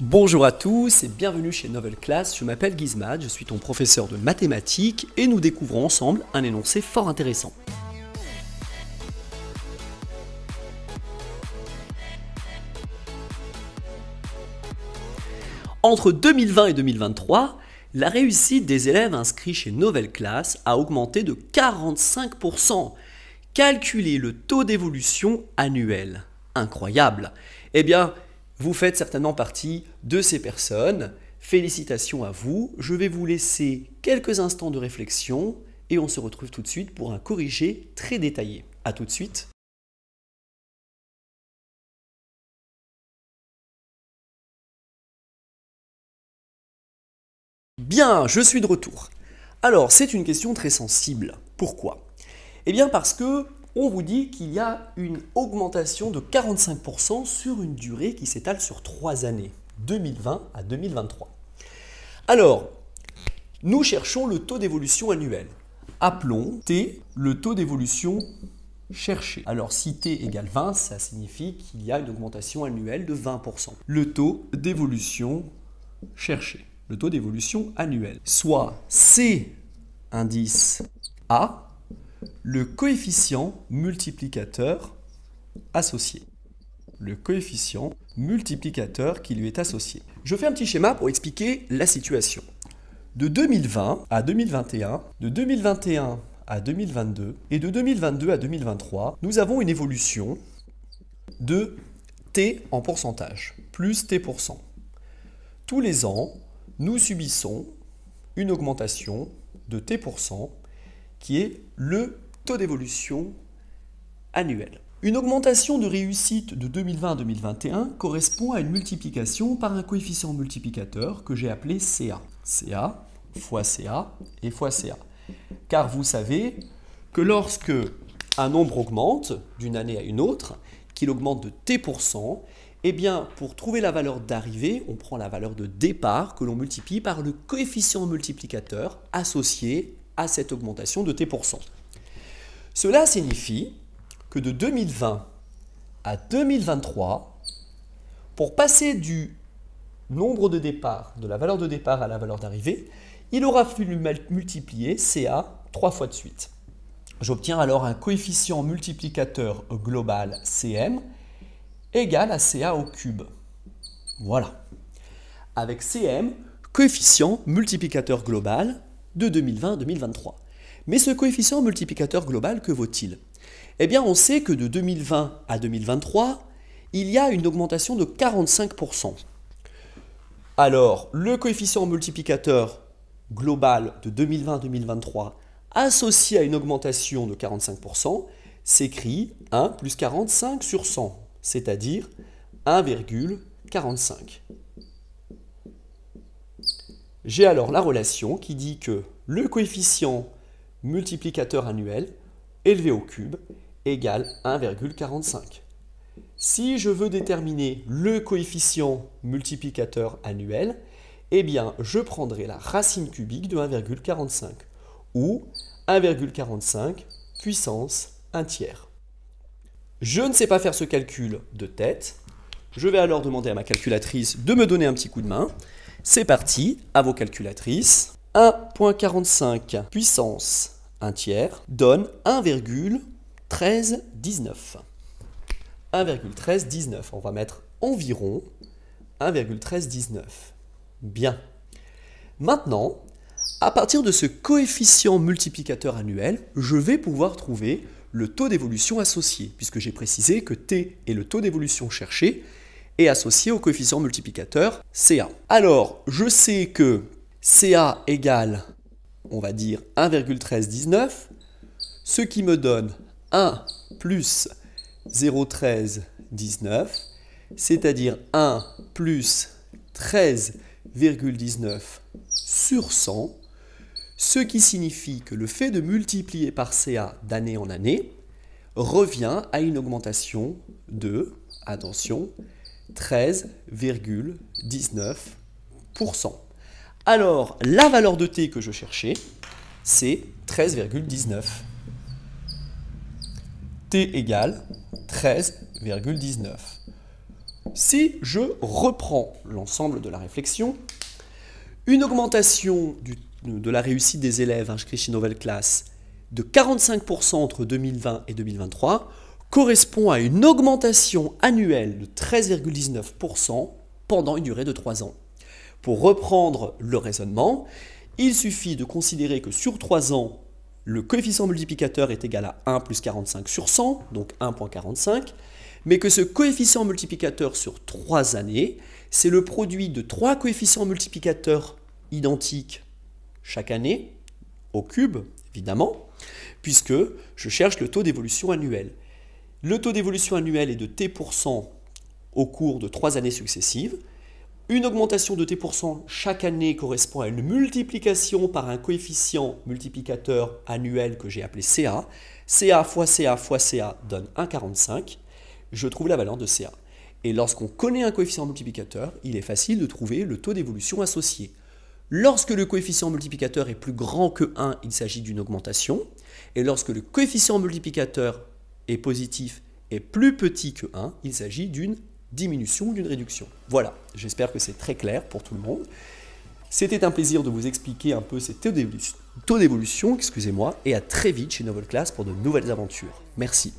Bonjour à tous et bienvenue chez Novel Class, je m'appelle Gizmad, je suis ton professeur de mathématiques et nous découvrons ensemble un énoncé fort intéressant. Entre 2020 et 2023, la réussite des élèves inscrits chez Novel Class a augmenté de 45%. Calculez le taux d'évolution annuel. Incroyable! Eh bien, vous faites certainement partie de ces personnes. Félicitations à vous. Je vais vous laisser quelques instants de réflexion et on se retrouve tout de suite pour un corrigé très détaillé. A tout de suite. Bien, je suis de retour. Alors, c'est une question très sensible. Pourquoi? Eh bien parce que on vous dit qu'il y a une augmentation de 45% sur une durée qui s'étale sur 3 années, 2020 à 2023. Alors, nous cherchons le taux d'évolution annuel. Appelons T le taux d'évolution cherché. Alors, si T égale 20, ça signifie qu'il y a une augmentation annuelle de 20%. Le taux d'évolution cherché, le taux d'évolution annuel, soit C indice A, le coefficient multiplicateur associé. Le coefficient multiplicateur qui lui est associé. Je fais un petit schéma pour expliquer la situation. De 2020 à 2021, de 2021 à 2022 et de 2022 à 2023, nous avons une évolution de T en pourcentage, plus T%. Tous les ans, nous subissons une augmentation de T%, qui est le taux d'évolution annuel. Une augmentation de réussite de 2020 à 2021 correspond à une multiplication par un coefficient multiplicateur que j'ai appelé CA. CA fois CA et fois CA. Car vous savez que lorsque un nombre augmente d'une année à une autre, qu'il augmente de T%, eh bien, pour trouver la valeur d'arrivée, on prend la valeur de départ que l'on multiplie par le coefficient multiplicateur associé à cette augmentation de T%. Cela signifie que de 2020 à 2023, pour passer du nombre de départ, de la valeur de départ à la valeur d'arrivée, il aura fallu multiplier CA 3 fois de suite. J'obtiens alors un coefficient multiplicateur global CM égal à CA au cube. Voilà. Avec CM, coefficient multiplicateur global de 2020 à 2023. Mais ce coefficient multiplicateur global, que vaut-il? Eh bien, on sait que de 2020 à 2023, il y a une augmentation de 45%. Alors, le coefficient multiplicateur global de 2020 à 2023 associé à une augmentation de 45% s'écrit 1 plus 45 sur 100, c'est-à-dire 1,45. J'ai alors la relation qui dit que le coefficient multiplicateur annuel élevé au cube égale 1,45. Si je veux déterminer le coefficient multiplicateur annuel, eh bien je prendrai la racine cubique de 1,45 ou 1,45 puissance 1 tiers. Je ne sais pas faire ce calcul de tête. Je vais alors demander à ma calculatrice de me donner un petit coup de main. C'est parti, à vos calculatrices. 1,45 puissance 1 tiers donne 1,1319. 1,1319. On va mettre environ 1,1319. Bien. Maintenant, à partir de ce coefficient multiplicateur annuel, je vais pouvoir trouver le taux d'évolution associé, puisque j'ai précisé que T est le taux d'évolution cherché et associé au coefficient multiplicateur CA. Alors, je sais que CA égale, on va dire, 1,1319, ce qui me donne 1 plus 0,1319, c'est-à-dire 1 plus 13,19 sur 100, ce qui signifie que le fait de multiplier par CA d'année en année revient à une augmentation de, attention, 13,19%. Alors, la valeur de T que je cherchais, c'est 13,19. T égale 13,19. Si je reprends l'ensemble de la réflexion, une augmentation de la réussite des élèves inscrits chez Nouvelle Classe de 45% entre 2020 et 2023 correspond à une augmentation annuelle de 13,19% pendant une durée de 3 ans. Pour reprendre le raisonnement, il suffit de considérer que sur 3 ans, le coefficient multiplicateur est égal à 1 plus 45 sur 100, donc 1,45, mais que ce coefficient multiplicateur sur 3 années, c'est le produit de 3 coefficients multiplicateurs identiques chaque année, au cube, évidemment, puisque je cherche le taux d'évolution annuel. Le taux d'évolution annuel est de t% au cours de 3 années successives. Une augmentation de t% chaque année correspond à une multiplication par un coefficient multiplicateur annuel que j'ai appelé CA. CA fois CA fois CA donne 1,45. Je trouve la valeur de CA. Et lorsqu'on connaît un coefficient multiplicateur, il est facile de trouver le taux d'évolution associé. Lorsque le coefficient multiplicateur est plus grand que 1, il s'agit d'une augmentation. Et lorsque le coefficient multiplicateur est positif et plus petit que 1, il s'agit d'une diminution ou d'une réduction. Voilà, j'espère que c'est très clair pour tout le monde. C'était un plaisir de vous expliquer un peu ces taux d'évolution, et à très vite chez Nouvelle Classe pour de nouvelles aventures. Merci.